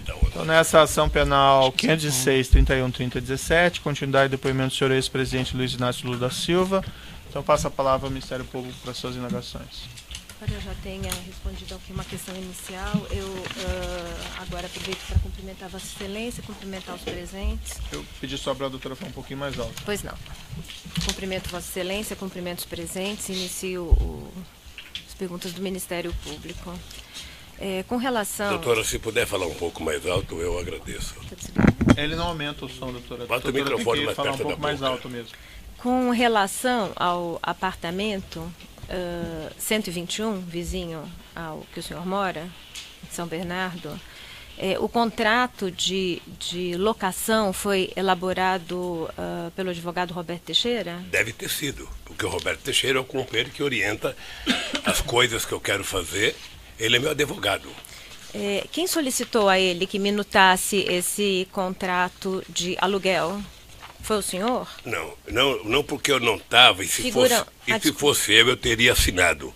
Então, nessa ação penal 506, 31, 30, 17, continuidade do depoimento do senhor ex-presidente Luiz Inácio Lula da Silva. Então, passo a palavra ao Ministério Público para suas indagações. Eu já tenha respondido aqui uma questão inicial. Eu agora aproveito para cumprimentar Vossa Excelência, cumprimentar os presentes. Eu pedi só para a doutora falar um pouquinho mais alto. Pois não. Cumprimento Vossa Excelência, cumprimento os presentes, inicio as perguntas do Ministério Público. Com relação... Doutora, se puder falar um pouco mais alto, eu agradeço. Ele não aumenta o som, doutora. Bota o microfone mais perto da boca. Falar um pouco mais alto mesmo. Com relação ao apartamento 121, vizinho ao que o senhor mora, em São Bernardo, o contrato de locação foi elaborado pelo advogado Roberto Teixeira? Deve ter sido, porque o Roberto Teixeira é o companheiro que orienta as coisas que eu quero fazer. Ele é meu advogado. Quem solicitou a ele que minutasse esse contrato de aluguel? Foi o senhor? Não porque eu não estava, e se fosse eu teria assinado.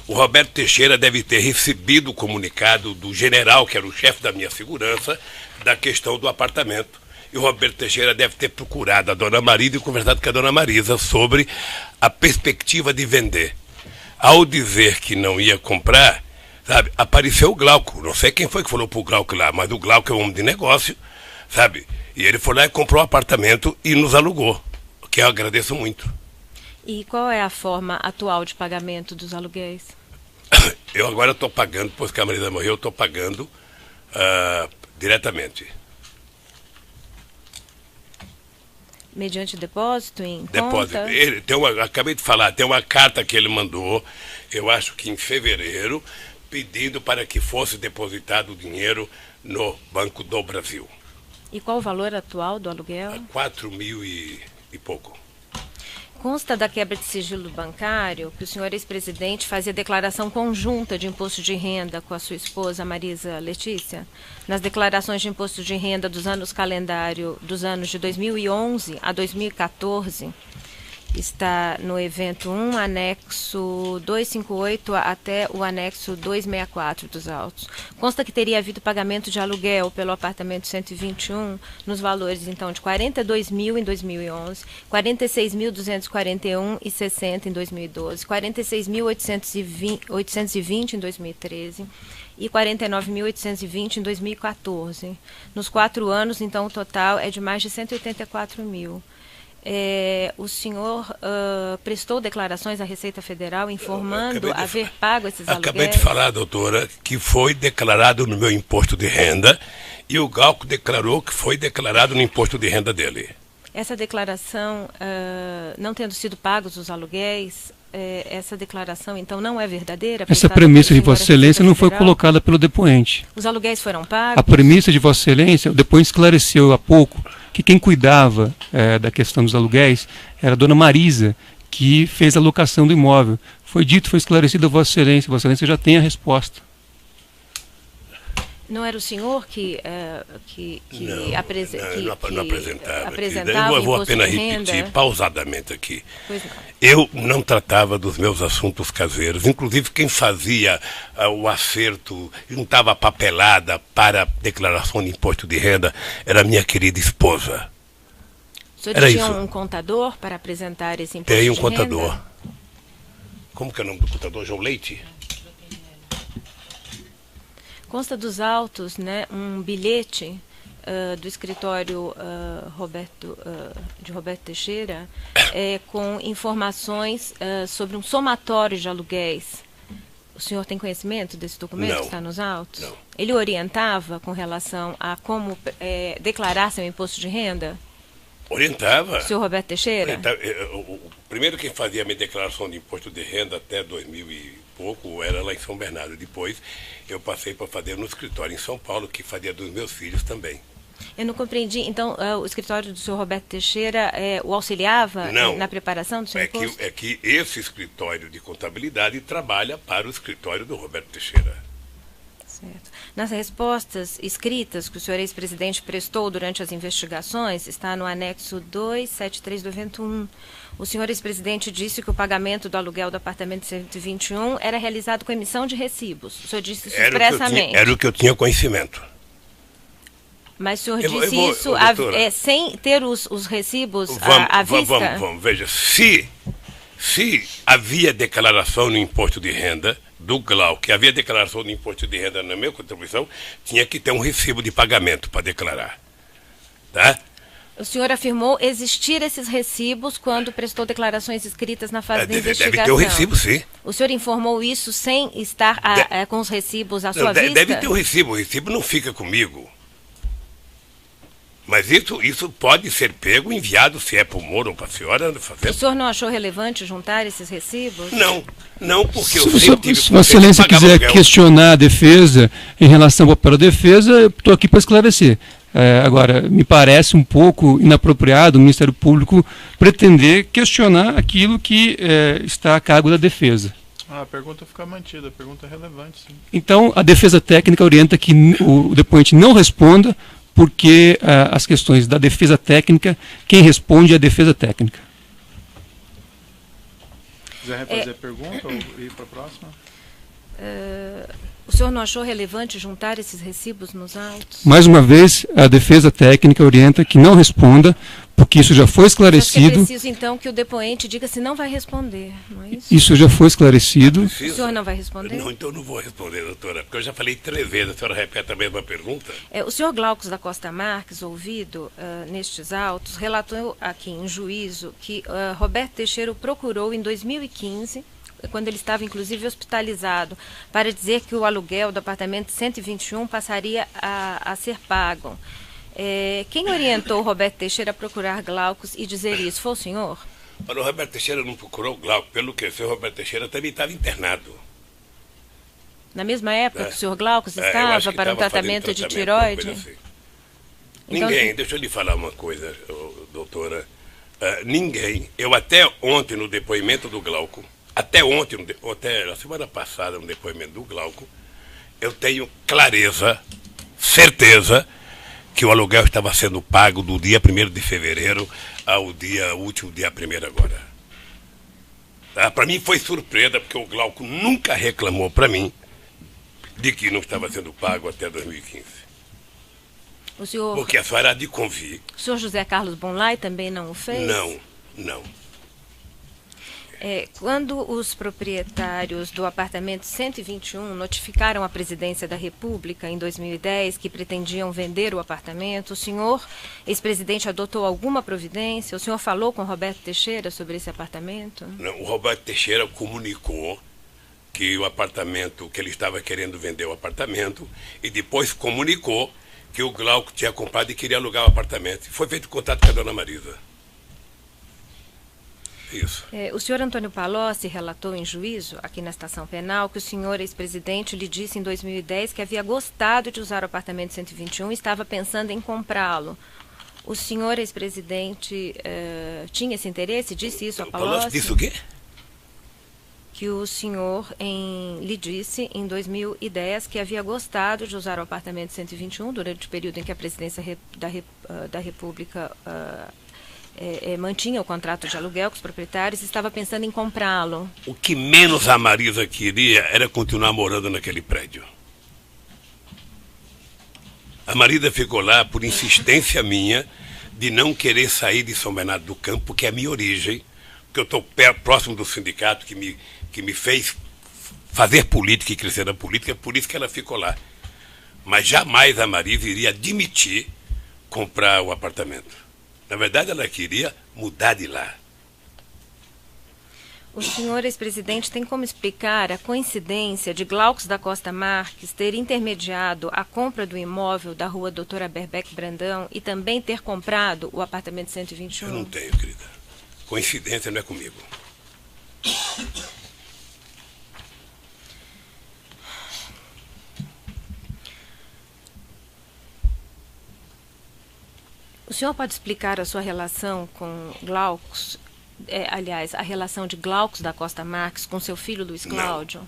O Roberto Teixeira deve ter recebido o comunicado do general, que era o chefe da minha segurança, da questão do apartamento. E o Roberto Teixeira deve ter procurado a dona Marisa e conversado com a dona Marisa sobre a perspectiva de vender. Ao dizer que não ia comprar, sabe, apareceu o Glauco. Não sei quem foi que falou pro Glauco lá, mas o Glauco é um homem de negócio, sabe? E ele foi lá e comprou um apartamento e nos alugou, o que eu agradeço muito. E qual é a forma atual de pagamento dos aluguéis? Eu agora estou pagando, depois que a Marisa morreu, eu estou pagando diretamente. Mediante depósito em Depósito. Conta? Acabei de falar, tem uma carta que ele mandou, eu acho que em fevereiro, pedindo para que fosse depositado o dinheiro no Banco do Brasil. E qual o valor atual do aluguel? 4 mil e pouco. Consta da quebra de sigilo bancário que o senhor ex-presidente fazia declaração conjunta de imposto de renda com a sua esposa, Marisa Letícia, nas declarações de imposto de renda dos anos calendário dos anos de 2011 a 2014. Está no evento 1, anexo 258 até o anexo 264 dos autos. Consta que teria havido pagamento de aluguel pelo apartamento 121 nos valores, então, de 42 mil em 2011, 46.241,60 em 2012, 46.820 em 2013 e 49.820 em 2014. Nos 4 anos, então, o total é de mais de 184 mil. O senhor prestou declarações à Receita Federal informando haver pago esses aluguéis? Acabei de falar, doutora, que foi declarado no meu imposto de renda e o Glauco declarou que foi declarado no imposto de renda dele. Essa declaração, não tendo sido pagos os aluguéis, essa declaração, então, não é verdadeira? Essa premissa de Vossa Excelência não foi colocada pelo depoente. Os aluguéis foram pagos? A premissa de Vossa Excelência, o depoente esclareceu há pouco que quem cuidava da questão dos aluguéis era a dona Marisa, que fez a locação do imóvel. Foi dito, foi esclarecido a Vossa Excelência já tem a resposta. Não era o senhor que apresentava eu vou apenas repetir pausadamente aqui. Eu não tratava dos meus assuntos caseiros. Inclusive, quem fazia o acerto, juntava a papelada para a declaração de imposto de renda, era a minha querida esposa. O senhor tinha um contador para apresentar esse imposto de renda? Tem um contador. Como que é o nome do contador? João Leite? Consta dos autos, né, um bilhete do escritório de Roberto Teixeira com informações sobre um somatório de aluguéis. O senhor tem conhecimento desse documento que está nos autos? Não. Ele orientava com relação a como declarar seu imposto de renda? Orientava. O senhor Roberto Teixeira? Primeiro, quem fazia a minha declaração de imposto de renda até 2000 e pouco era lá em São Bernardo. Depois eu passei para fazer no escritório em São Paulo, que fazia dos meus filhos também. Eu não compreendi. Então, o escritório do senhor Roberto Teixeira o auxiliava na preparação do seu imposto? É que esse escritório de contabilidade trabalha para o escritório do Roberto Teixeira. Certo. Nas respostas escritas que o senhor ex-presidente prestou durante as investigações, está no anexo 273 do evento 1. O senhor ex-presidente disse que o pagamento do aluguel do apartamento 121 era realizado com emissão de recibos. O senhor disse isso expressamente. Era o que eu tinha conhecimento. Mas o senhor disse isso sem ter os recibos à vista? Vamos, veja, se havia declaração no imposto de renda do Glauco, que havia declaração do imposto de renda na minha contribuição, tinha que ter um recibo de pagamento para declarar. Tá? O senhor afirmou existir esses recibos quando prestou declarações escritas na fase de investigação. Deve ter o recibo, sim. O senhor informou isso sem estar com os recibos à sua vista? Deve ter o recibo não fica comigo. Mas isso pode ser pego, enviado, se é para o Moro ou para a senhora. O senhor não achou relevante juntar esses recibos? Não, porque eu sempre tive... Se Vossa Excelência quiser questionar a defesa em relação ao papel da defesa, eu estou aqui para esclarecer. Agora, me parece um pouco inapropriado o Ministério Público pretender questionar aquilo que está a cargo da defesa. A pergunta fica mantida, a pergunta é relevante, sim. Então, a defesa técnica orienta que o depoente não responda, porque as questões da defesa técnica, quem responde é a defesa técnica. Quiser refazer a pergunta ou ir para a próxima? O senhor não achou relevante juntar esses recibos nos autos? Mais uma vez, a defesa técnica orienta que não responda, porque isso já foi esclarecido. É preciso, então, que o depoente diga se não vai responder, não é isso? Isso já foi esclarecido. O senhor não vai responder? Não, então eu não vou responder, doutora, porque eu já falei 3 vezes, a senhora repete a mesma pergunta. O senhor Glaucus da Costa Marques, ouvido nestes autos, relatou aqui em juízo que Roberto Teixeira o procurou em 2015, quando ele estava inclusive hospitalizado, para dizer que o aluguel do apartamento 121 passaria a ser pago. Quem orientou o Roberto Teixeira a procurar Glaucus e dizer isso? Foi o senhor? Mas o Roberto Teixeira não procurou o Glauco, pelo que o senhor Roberto Teixeira também estava internado. Na mesma época que o senhor Glaucus estava para um tratamento de tireoide? Assim. Então, ninguém, deixa eu lhe falar uma coisa, doutora. Ninguém, eu até ontem no depoimento do Glauco, até a semana passada no depoimento do Glauco, eu tenho clareza, certeza, que o aluguel estava sendo pago do dia 1º de fevereiro ao último dia 1º agora. Tá? Para mim foi surpresa, porque o Glauco nunca reclamou para mim de que não estava sendo pago até 2015. O senhor... Porque a senhora há de convir. O senhor José Carlos Bonlai também não o fez? Não. Quando os proprietários do apartamento 121 notificaram a Presidência da República em 2010 que pretendiam vender o apartamento, o senhor, ex-presidente, adotou alguma providência? O senhor falou com o Roberto Teixeira sobre esse apartamento? Não, o Roberto Teixeira comunicou que o apartamento, que ele estava querendo vender o apartamento, e depois comunicou que o Glauco tinha comprado e queria alugar o apartamento. E foi feito contato com a dona Marisa. Isso. O senhor Antônio Palocci relatou em juízo, aqui na estação penal, que o senhor ex-presidente lhe disse em 2010 que havia gostado de usar o apartamento 121 e estava pensando em comprá-lo. O senhor ex-presidente tinha esse interesse? Disse isso a Palocci? Palocci disse o quê? Que o senhor lhe disse em 2010 que havia gostado de usar o apartamento 121 durante o período em que a presidência da República mantinha o contrato de aluguel com os proprietários e estava pensando em comprá-lo. O que menos a Marisa queria era continuar morando naquele prédio. A Marisa ficou lá por insistência minha de não querer sair de São Bernardo do Campo, que é a minha origem, porque eu estou próximo do sindicato que me fez fazer política e crescer na política, por isso que ela ficou lá. Mas jamais a Marisa iria admitir comprar o apartamento. Na verdade, ela queria mudar de lá. O senhor ex-presidente tem como explicar a coincidência de Glaucus da Costa Marques ter intermediado a compra do imóvel da rua Doutora Berbeck Brandão e também ter comprado o apartamento 121? Eu não tenho, querida. Coincidência não é comigo. O senhor pode explicar a sua relação com Glaucus, aliás, a relação de Glaucus da Costa Marques com seu filho Luiz Cláudio? Não.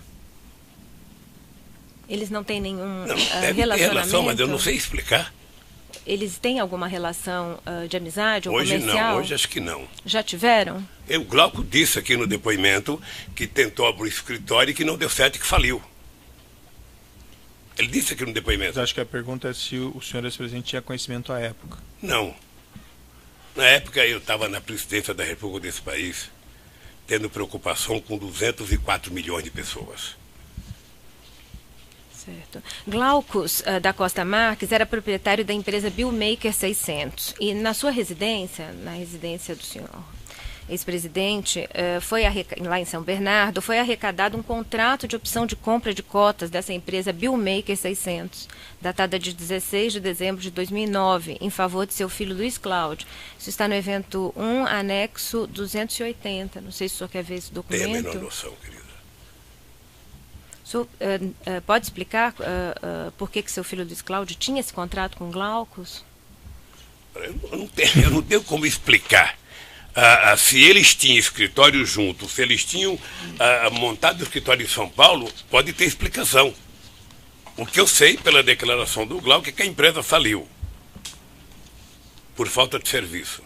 Eles não têm nenhum relacionamento? Ter relação, mas eu não sei explicar. Eles têm alguma relação de amizade ou comercial? Hoje acho que não. Já tiveram? O Glauco disse aqui no depoimento que tentou abrir o escritório e que não deu certo e que faliu. Ele disse aqui no depoimento. Mas acho que a pergunta é se o senhor ex-presidente tinha conhecimento à época. Não. Na época eu estava na presidência da República desse país, tendo preocupação com 204 milhões de pessoas. Certo. Glaucus da Costa Marques era proprietário da empresa Billmaker 600 e na sua residência, na residência do senhor ex-presidente, lá em São Bernardo, foi arrecadado um contrato de opção de compra de cotas dessa empresa Billmaker 600, datada de 16 de dezembro de 2009, em favor de seu filho Luiz Cláudio. Isso está no evento 1, anexo 280. Não sei se o senhor quer ver esse documento. Tem a menor noção, querida. O senhor pode explicar por que seu filho Luiz Cláudio tinha esse contrato com Glaucus? Eu não tenho como explicar. Se eles tinham escritório junto, se eles tinham montado o escritório em São Paulo, pode ter explicação. O que eu sei, pela declaração do Glauco, é que a empresa faliu por falta de serviço.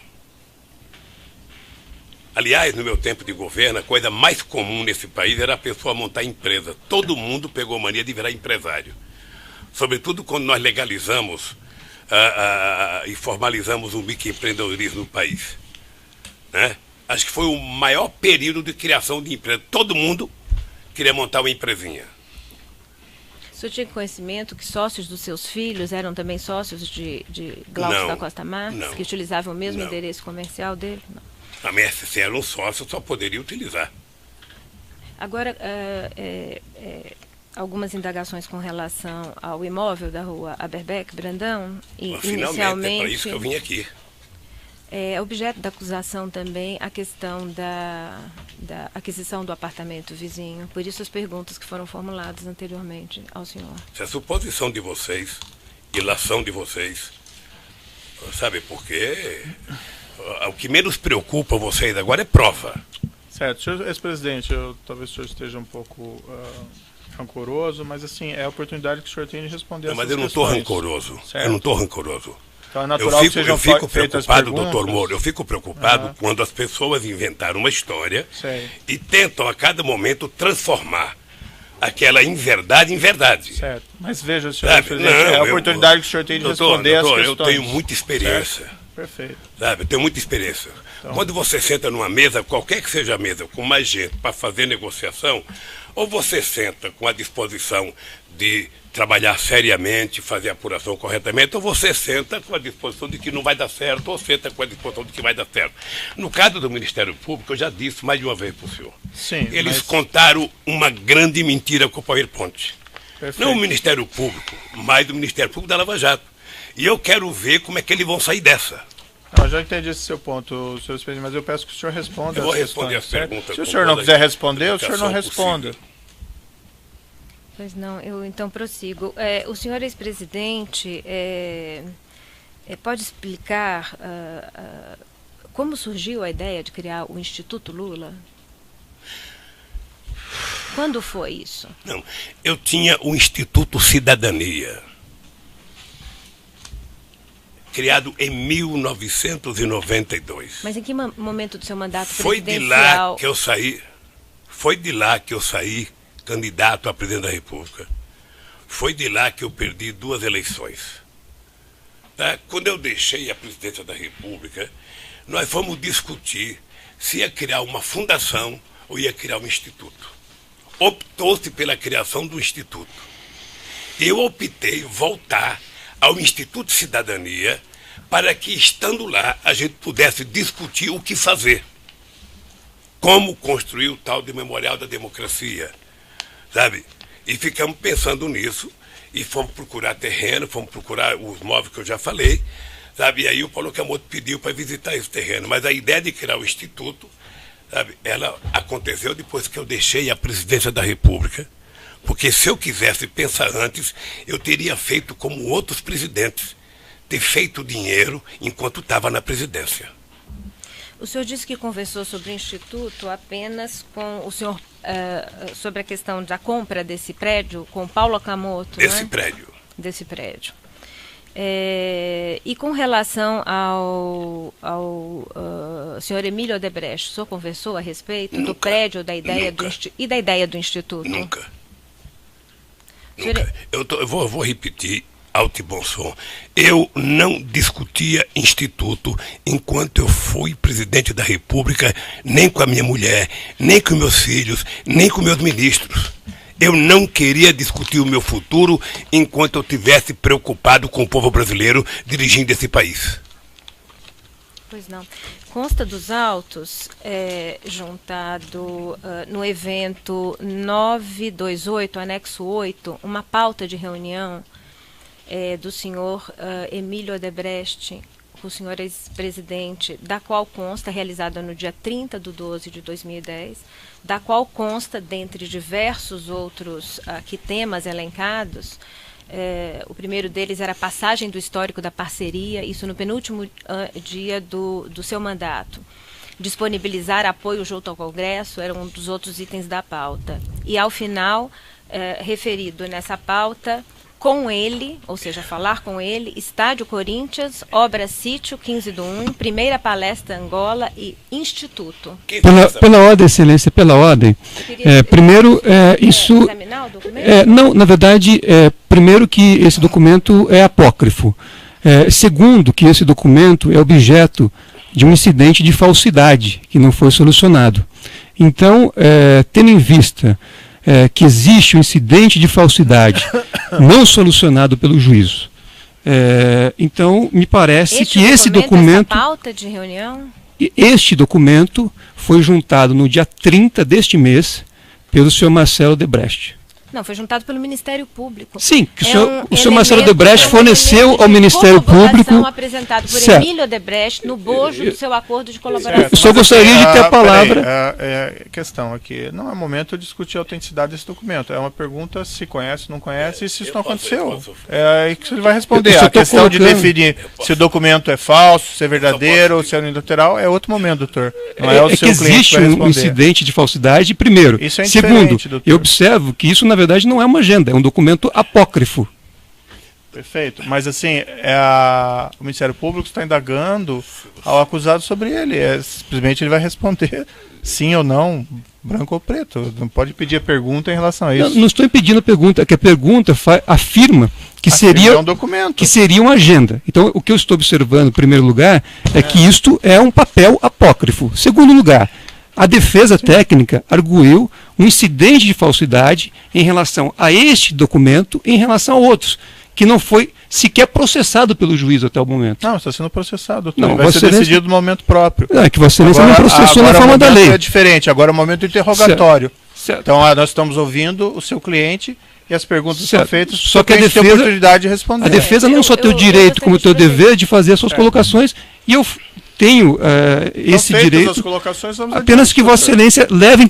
Aliás, no meu tempo de governo, a coisa mais comum nesse país era a pessoa montar empresa. Todo mundo pegou mania de virar empresário. Sobretudo quando nós legalizamos e formalizamos o microempreendedorismo no país. Né? Acho que foi o maior período de criação de empresa. Todo mundo queria montar uma empresinha. O senhor tinha conhecimento que sócios dos seus filhos eram também sócios de Glaucus da Costa Marques, que utilizavam o mesmo endereço comercial dele? Não. A MSC era um sócio, só poderia utilizar. Agora, algumas indagações com relação ao imóvel da rua Aberbeck, Brandão, e inicialmente... É para isso que eu vim aqui. É objeto da acusação também a questão da aquisição do apartamento vizinho. Por isso as perguntas que foram formuladas anteriormente ao senhor. Se a suposição de vocês, ilação de vocês, sabe por quê? O que menos preocupa vocês agora é prova. Certo, senhor ex-presidente, talvez o senhor esteja um pouco rancoroso, mas assim, é a oportunidade que o senhor tem de responder essas questões. Mas eu não estou rancoroso, eu não estou rancoroso. Então é natural que sejam fico preocupado, doutor Moro, eu fico preocupado quando as pessoas inventaram uma história e tentam a cada momento transformar aquela inverdade em verdade. Certo, mas veja, senhor ex-presidente, é a oportunidade que o senhor tem de responder essas questões. Eu tenho muita experiência. Certo? Perfeito. Sabe, eu tenho muita experiência. Então, quando você senta numa mesa, qualquer que seja a mesa, com mais gente para fazer negociação, ou você senta com a disposição de trabalhar seriamente, fazer a apuração corretamente, ou você senta com a disposição de que não vai dar certo, ou senta com a disposição de que vai dar certo. No caso do Ministério Público, eu já disse mais de uma vez para o senhor. Sim, eles contaram uma grande mentira com o PowerPoint. Perfeito. Não o Ministério Público, mas o Ministério Público da Lava Jato. E eu quero ver como é que eles vão sair dessa. Não, já entendi esse seu ponto, senhor presidente, mas eu peço que o senhor responda. Eu vou responder as perguntas. Se o senhor não quiser responder, o senhor não responda. Pois não, eu então prossigo. O senhor ex-presidente pode explicar como surgiu a ideia de criar o Instituto Lula? Quando foi isso? Não, eu tinha o Instituto Cidadania, criado em 1992. Mas em que momento do seu mandato presidencial? Foi de lá que eu saí candidato a presidente da República. Foi de lá que eu perdi 2 eleições. Tá? Quando eu deixei a presidência da República, nós fomos discutir se ia criar uma fundação ou ia criar um instituto. Optou-se pela criação do instituto. Eu optei voltar ao Instituto Cidadania para que, estando lá, a gente pudesse discutir o que fazer. Como construir o tal de Memorial da Democracia, sabe? E ficamos pensando nisso e fomos procurar terreno, fomos procurar os móveis que eu já falei, sabe? E aí o Paulo Camoto pediu para visitar esse terreno. Mas a ideia de criar o Instituto, sabe, ela aconteceu depois que eu deixei a presidência da República. Porque se eu quisesse pensar antes, eu teria feito como outros presidentes, ter feito dinheiro enquanto estava na presidência. O senhor disse que conversou sobre o Instituto apenas com o senhor, sobre a questão da compra desse prédio, com Paulo Camoto, Desse né? prédio. Desse prédio. E com relação ao senhor Emílio Odebrecht, o senhor conversou a respeito do prédio, da ideia e da ideia do Instituto? Nunca. Nunca. Eu vou repetir alto e bom som. Eu não discutia instituto enquanto eu fui presidente da República, nem com a minha mulher, nem com meus filhos, nem com meus ministros. Eu não queria discutir o meu futuro enquanto eu estivesse preocupado com o povo brasileiro dirigindo esse país. Pois não. Consta dos autos, juntado no evento 928, anexo 8, uma pauta de reunião do senhor Emílio Odebrecht, o senhor ex-presidente, da qual consta, realizada no dia 30/12/2010, da qual consta, dentre diversos outros temas elencados, o primeiro deles era a passagem do histórico da parceria, isso no penúltimo dia do seu mandato. Disponibilizar apoio junto ao Congresso era um dos outros itens da pauta. E, ao final, referido nessa pauta, com ele, ou seja, falar com ele, Estádio Corinthians, Obra Sítio, 15/1, primeira palestra Angola e Instituto. Pela ordem, excelência, pela ordem. Primeiro, isso... Examinar o documento? Não, na verdade, primeiro que esse documento é apócrifo. Segundo, que esse documento é objeto de um incidente de falsidade que não foi solucionado. Então, tendo em vista que existe um incidente de falsidade não solucionado pelo juízo. Então, me parece que esse documento... Essa pauta de reunião? Este documento foi juntado no dia 30 deste mês pelo senhor Marcelo Odebrecht. Não, foi juntado pelo Ministério Público. Sim, que o senhor Marcelo Odebrecht forneceu ao Ministério Público... apresentado por Emílio Odebrecht no bojo do seu acordo de colaboração. O senhor gostaria de ter a palavra... Questão aqui, não é momento de discutir a autenticidade desse documento. É uma pergunta se conhece, não conhece, e se isso não aconteceu. É aí que ele vai responder. A questão de definir se o documento é falso, se é verdadeiro, se é unilateral, é outro momento, doutor. Não é o seu que existe um incidente de falsidade, primeiro. Isso é Segundo, doutor. Eu observo que isso, na verdade, não é uma agenda, é um documento apócrifo. Perfeito. Mas, assim, o Ministério Público está indagando ao acusado sobre ele. Simplesmente ele vai responder sim ou não, branco ou preto. Não pode pedir a pergunta em relação a isso. Não estou impedindo a pergunta, é que a pergunta afirma que seria um documento. Que seria uma agenda. Então, o que eu estou observando, em primeiro lugar, é que isto é um papel apócrifo. Segundo lugar, a defesa técnica arguiu um incidente de falsidade em relação a este documento e em relação a outros, que não foi sequer processado pelo juiz até o momento. Não, está sendo processado. Não, vai ser decidido no momento próprio. Não, é que Vossa Excelência não processou na forma da lei. É diferente, agora é o momento do interrogatório. Certo. Então, nós estamos ouvindo o seu cliente e as perguntas são feitas, só que a defesa tem a oportunidade de responder. A defesa não só tem o direito, como tem o dever de fazer as suas colocaões, e eu tenho esse direito, as colocações, apenas que Vossa Excelência leve em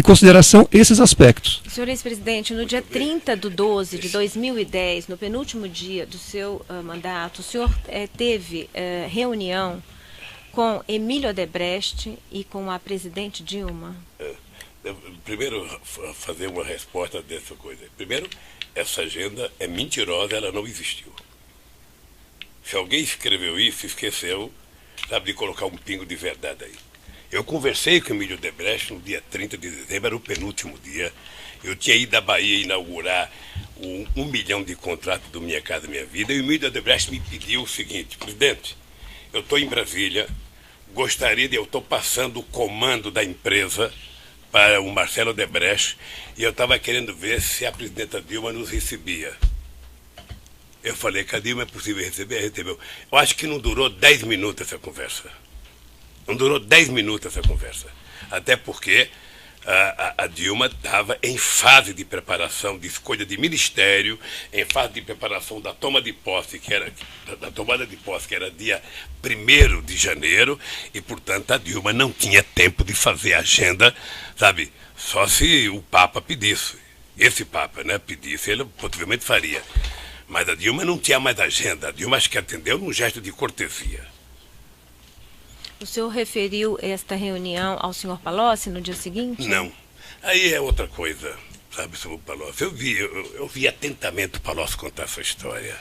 consideração esses aspectos. Senhor ex-presidente, no dia 30/12/2010, no penúltimo dia do seu mandato, o senhor teve reunião com Emílio Odebrecht e com a presidente Dilma? Primeiro, fazer uma resposta dessa coisa. Primeiro, essa agenda é mentirosa, ela não existiu. Se alguém escreveu isso, esqueceu, sabe, de colocar um pingo de verdade aí. Eu conversei com o Emílio Odebrecht no dia 30 de dezembro, era o penúltimo dia. Eu tinha ido à Bahia inaugurar o 1 milhão de contratos do Minha Casa Minha Vida, e o Emílio Odebrecht me pediu o seguinte: presidente, eu estou em Brasília, eu estou passando o comando da empresa para o Marcelo Odebrecht, e eu estava querendo ver se a presidenta Dilma nos recebia. Eu falei, que a Dilma é possível receber? Recebeu. Eu acho que não durou 10 minutos essa conversa. Não durou 10 minutos essa conversa. Até porque a Dilma estava em fase de preparação de escolha de ministério, em fase de preparação da toma de posse, que era dia 1º de janeiro, e, portanto, a Dilma não tinha tempo de fazer agenda, sabe, só se o Papa pedisse. Esse Papa, né, pedisse, ele possivelmente faria. Mas a Dilma não tinha mais agenda. A Dilma acho que atendeu num gesto de cortesia. O senhor referiu esta reunião ao senhor Palocci no dia seguinte? Não. Aí é outra coisa, sabe, senhor Palocci. Eu vi atentamente o Palocci contar essa história.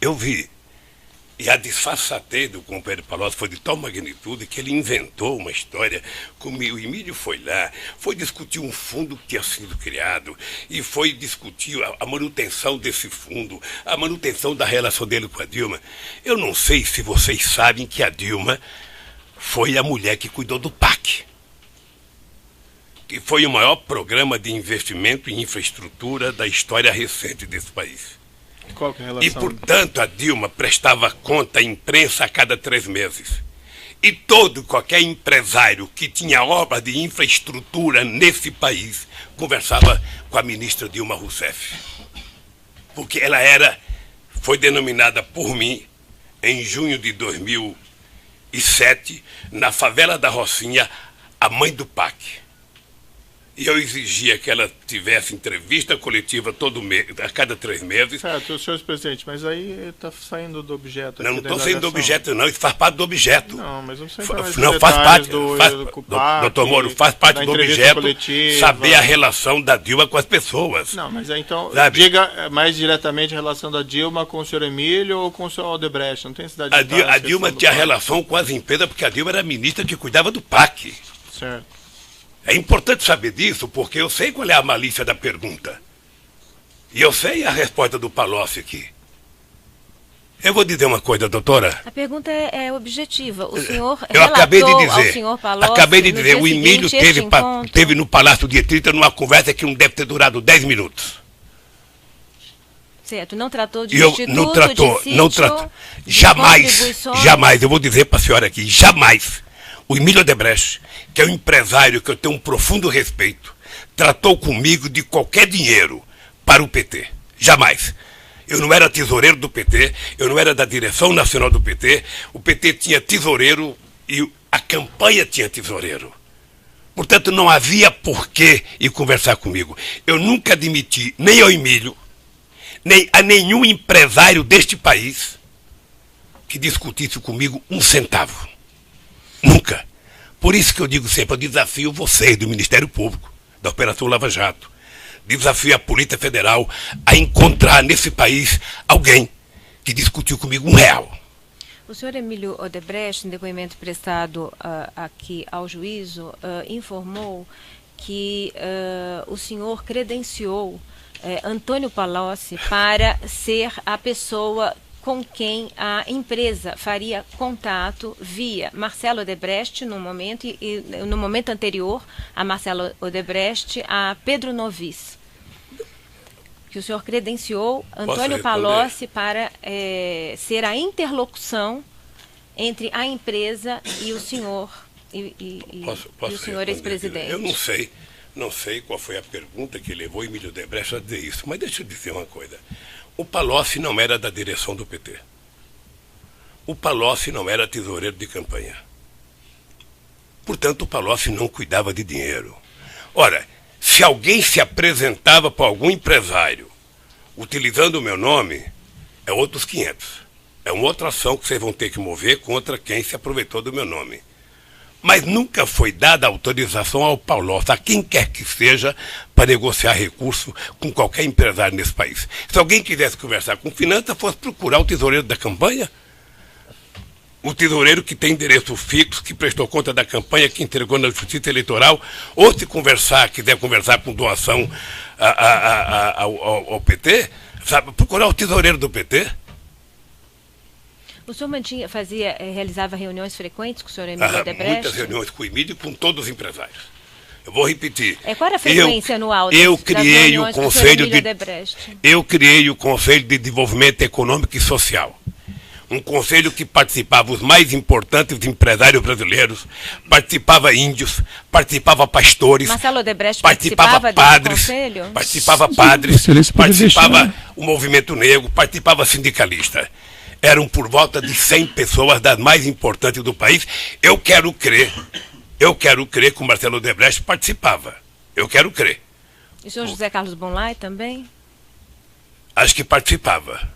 Eu vi. E a disfarçatez do companheiro Palocci foi de tal magnitude que ele inventou uma história, como o Emílio foi lá, foi discutir um fundo que tinha sido criado e foi discutir a manutenção desse fundo, a manutenção da relação dele com a Dilma. Eu não sei se vocês sabem que a Dilma foi a mulher que cuidou do PAC, que foi o maior programa de investimento em infraestrutura da história recente desse país. Qual que é a relação? E, portanto, a Dilma prestava conta à imprensa a cada 3 meses. E qualquer empresário que tinha obra de infraestrutura nesse país conversava com a ministra Dilma Rousseff. Porque ela foi denominada por mim, em junho de 2007, na favela da Rocinha, a mãe do PAC. E eu exigia que ela tivesse entrevista coletiva a cada 3 meses. Certo, senhor presidente, mas aí está saindo do objeto. Não estou saindo do objeto, não. Isso faz parte do objeto. Não, mas não sei não faz parte. Doutor Moro, faz parte do objeto coletiva. Saber a relação da Dilma com as pessoas. Não, mas então, diga mais diretamente a relação da Dilma com o senhor Emílio ou com o senhor Odebrecht. Não tem cidade de a Dilma tinha relação com as empresas, porque a Dilma era a ministra que cuidava do PAC. Certo. É importante saber disso, porque eu sei qual é a malícia da pergunta. E eu sei a resposta do Palocci aqui. Eu vou dizer uma coisa, doutora. A pergunta é objetiva. O senhor acabei de dizer, ao senhor Palocci, o Emílio teve no Palácio de Etrita numa conversa que não deve ter durado 10 minutos. Certo, não tratou de instituto, não tratou, de sítio, não tratou. Jamais, eu vou dizer para a senhora aqui, jamais. O Emílio Odebrecht, que é um empresário que eu tenho um profundo respeito, tratou comigo de qualquer dinheiro para o PT. Jamais. Eu não era tesoureiro do PT, eu não era da direção nacional do PT, o PT tinha tesoureiro e a campanha tinha tesoureiro. Portanto, não havia porquê ir conversar comigo. Eu nunca admiti, nem ao Emílio, nem a nenhum empresário deste país que discutisse comigo um centavo. Nunca. Por isso que eu digo sempre, eu desafio vocês do Ministério Público, da Operação Lava Jato, desafio a Polícia Federal a encontrar nesse país alguém que discutiu comigo R$1. O senhor Emílio Odebrecht, em depoimento prestado aqui ao juízo, informou que o senhor credenciou Antônio Palocci para ser a pessoa com quem a empresa faria contato via Marcelo Odebrecht no momento e no momento anterior a Marcelo Odebrecht, a Pedro Novis. Que o senhor credenciou Antônio Palocci para ser a interlocução entre a empresa e o senhor o senhor ex-presidente. Eu não sei qual foi a pergunta que levou Emílio Odebrecht a dizer isso, mas deixa eu dizer uma coisa. O Palocci não era da direção do PT. O Palocci não era tesoureiro de campanha. Portanto, o Palocci não cuidava de dinheiro. Ora, se alguém se apresentava para algum empresário utilizando o meu nome, é outros 500. É uma outra ação que vocês vão ter que mover contra quem se aproveitou do meu nome. Mas nunca foi dada autorização ao Palocci, a quem quer que seja, para negociar recurso com qualquer empresário nesse país. Se alguém quisesse conversar com finanças, fosse procurar o tesoureiro da campanha. O tesoureiro que tem endereço fixo, que prestou conta da campanha, que entregou na Justiça Eleitoral, ou se quiser conversar com doação ao PT, sabe, procurar o tesoureiro do PT. O senhor realizava reuniões frequentes com o senhor Emílio Odebrecht? Muitas reuniões com o Emílio e com todos os empresários. Eu vou repetir. Qual era a frequência anual das reuniões com o senhor Emílio Odebrecht? Eu criei o Conselho de Desenvolvimento Econômico e Social. Um conselho que participava os mais importantes empresários brasileiros, participava índios, participava pastores, Marcelo Odebrecht participava padres, participava o movimento negro, participava sindicalista. Eram por volta de 100 pessoas das mais importantes do país. Eu quero crer que o Marcelo Odebrecht participava. Eu quero crer. E o senhor José Carlos Bonlai também? Acho que participava.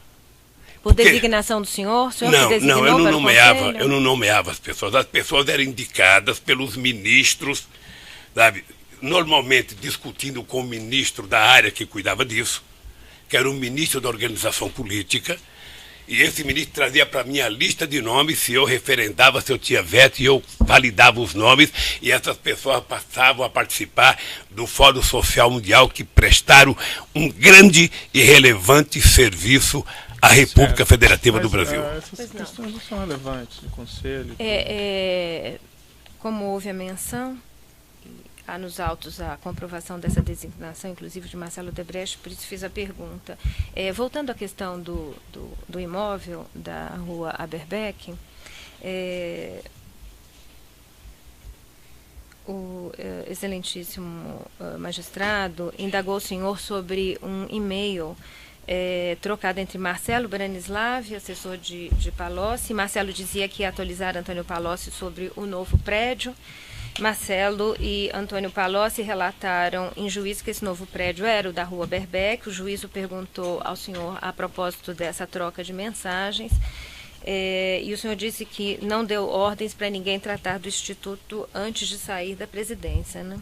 Por designação do senhor? O senhor não, eu não nomeava as pessoas. As pessoas eram indicadas pelos ministros, sabe? Normalmente discutindo com o ministro da área que cuidava disso, que era o ministro da organização política. E esse ministro trazia para mim a lista de nomes, se eu referendava, se eu tinha veto, e eu validava os nomes, e essas pessoas passavam a participar do Fórum Social Mundial, que prestaram um grande e relevante serviço à República Federativa do Brasil. Essas questões não são relevantes do Conselho. Como houve a menção, há nos autos a comprovação dessa designação, inclusive de Marcelo Odebrecht, por isso fiz a pergunta. Voltando à questão do imóvel da rua Aberbeck, o excelentíssimo magistrado indagou o senhor sobre um e-mail trocado entre Marcelo Branislav, assessor de Palocci. Marcelo dizia que ia atualizar Antônio Palocci sobre o novo prédio. Marcelo e Antônio Palocci relataram em juízo que esse novo prédio era o da rua Aberbeck. O juízo perguntou ao senhor a propósito dessa troca de mensagens, e o senhor disse que não deu ordens para ninguém tratar do Instituto antes de sair da presidência, né?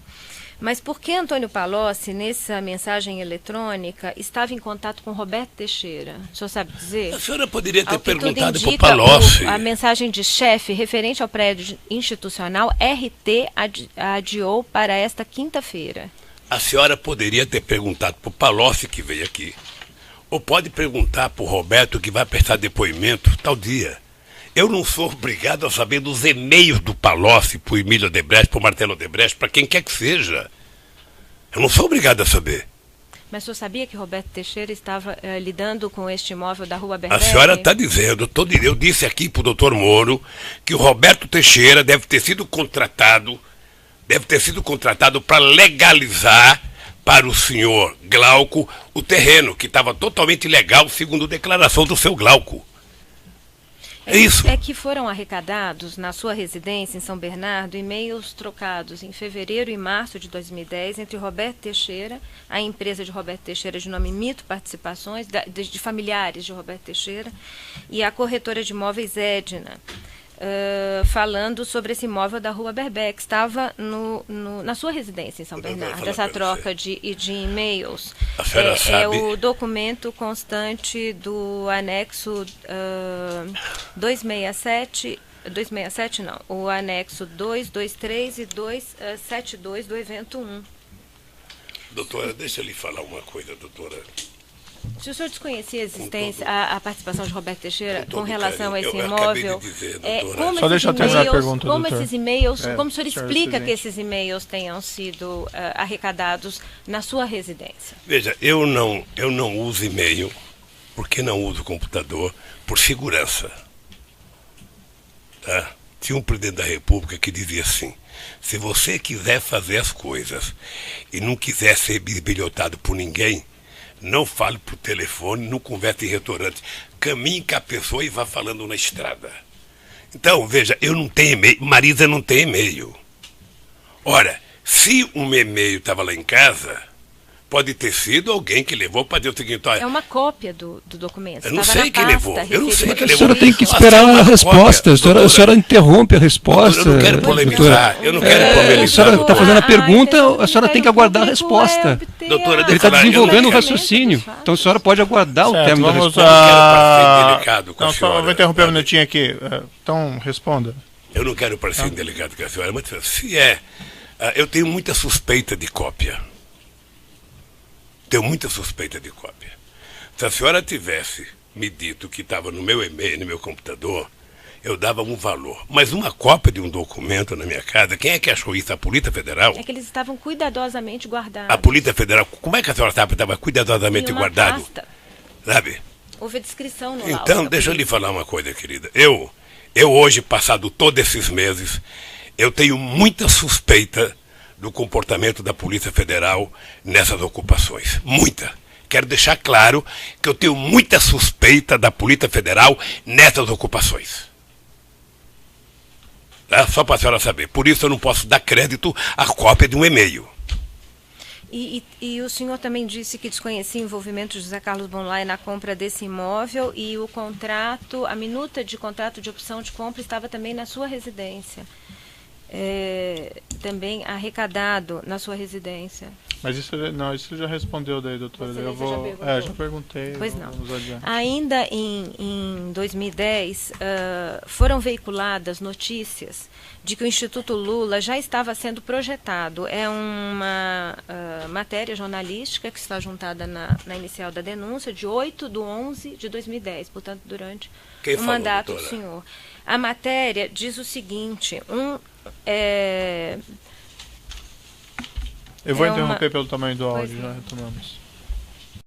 Mas por que Antônio Palocci, nessa mensagem eletrônica, estava em contato com Roberto Teixeira? O senhor sabe dizer? A senhora poderia ter perguntado para o Palocci. A mensagem de chefe referente ao prédio institucional RT adiou para esta quinta-feira. A senhora poderia ter perguntado para o Palocci, que veio aqui. Ou pode perguntar para o Roberto, que vai prestar depoimento tal dia. Eu não sou obrigado a saber dos e-mails do Palocci para o Emílio Odebrecht, para o Marcelo Odebrecht, para quem quer que seja. Eu não sou obrigado a saber. Mas o senhor sabia que Roberto Teixeira estava lidando com este imóvel da rua Aberbeck? A senhora está dizendo, eu disse aqui para o doutor Moro, que o Roberto Teixeira deve ter sido contratado para legalizar para o senhor Glauco o terreno, que estava totalmente legal, segundo declaração do seu Glauco. É isso. É que foram arrecadados na sua residência em São Bernardo e-mails trocados em fevereiro e março de 2010 entre Roberto Teixeira, a empresa de Roberto Teixeira de nome Mito Participações, de familiares de Roberto Teixeira, e a corretora de imóveis Edna, falando sobre esse imóvel da rua Aberbeck. Estava na sua residência em São Bernardo, essa troca de e-mails. A senhora sabe? É o documento constante do anexo 267 não, o anexo 223 e 272 do evento 1. Doutora, deixa eu lhe falar uma coisa, doutora. Se o senhor desconhecia a existência, a participação de Roberto Teixeira com relação a esse imóvel, só deixa eu terminar a pergunta, como doutor. Esses e-mails, como o senhor explica que esses e-mails tenham sido arrecadados na sua residência? Veja, eu não uso e-mail, porque não uso computador, por segurança. Tá? Tinha um presidente da República que dizia assim: se você quiser fazer as coisas e não quiser ser bisbilhotado por ninguém, não fale por telefone, não converse em restaurante. Caminhe com a pessoa e vá falando na estrada. Então, veja, eu não tenho e-mail, Marisa não tem e-mail. Ora, se um e-mail estava lá em casa, pode ter sido alguém que levou para dizer o seguinte: olha, é uma cópia do documento. Eu não sei quem levou. Eu não sei quem levou. A senhora tem que esperar a resposta. A senhora interrompe a resposta. Eu não quero polemizar. Eu não quero polemizar. A senhora está fazendo a pergunta, a senhora tem que aguardar a resposta. Doutora, ele está desenvolvendo o raciocínio. Então a senhora pode aguardar o termo da resposta. Eu não quero parecer delicado com a senhora. Eu vou interromper um minutinho aqui. Então, responda. Eu não quero parecer delicado com a senhora, mas se eu tenho muita suspeita de cópia. Tenho muita suspeita de cópia. Se a senhora tivesse me dito que estava no meu e-mail, no meu computador, eu dava um valor. Mas uma cópia de um documento na minha casa, quem é que achou isso? A Polícia Federal? É que eles estavam cuidadosamente guardados. A Polícia Federal, como é que a senhora sabe que estava cuidadosamente guardado? Pasta. Sabe? Houve a descrição no Então, deixa eu lhe falar uma coisa, querida. Eu hoje, passado todos esses meses, eu tenho muita suspeita do comportamento da Polícia Federal nessas ocupações. Muita. Quero deixar claro que eu tenho muita suspeita da Polícia Federal nessas ocupações. Tá? Só para a senhora saber. Por isso eu não posso dar crédito à cópia de um e-mail. E o senhor também disse que desconhecia o envolvimento de José Carlos Bonlai na compra desse imóvel, e o contrato, a minuta de contrato de opção de compra estava também na sua residência. Também arrecadado na sua residência. Mas isso já respondeu daí, doutora. Já perguntei. Pois não. Ainda em 2010, foram veiculadas notícias de que o Instituto Lula já estava sendo projetado. É uma matéria jornalística que está juntada na inicial da denúncia, de 8/11/2010, portanto, durante o mandato do senhor. A matéria diz o seguinte, eu vou interromper pelo tamanho do áudio, já retomamos.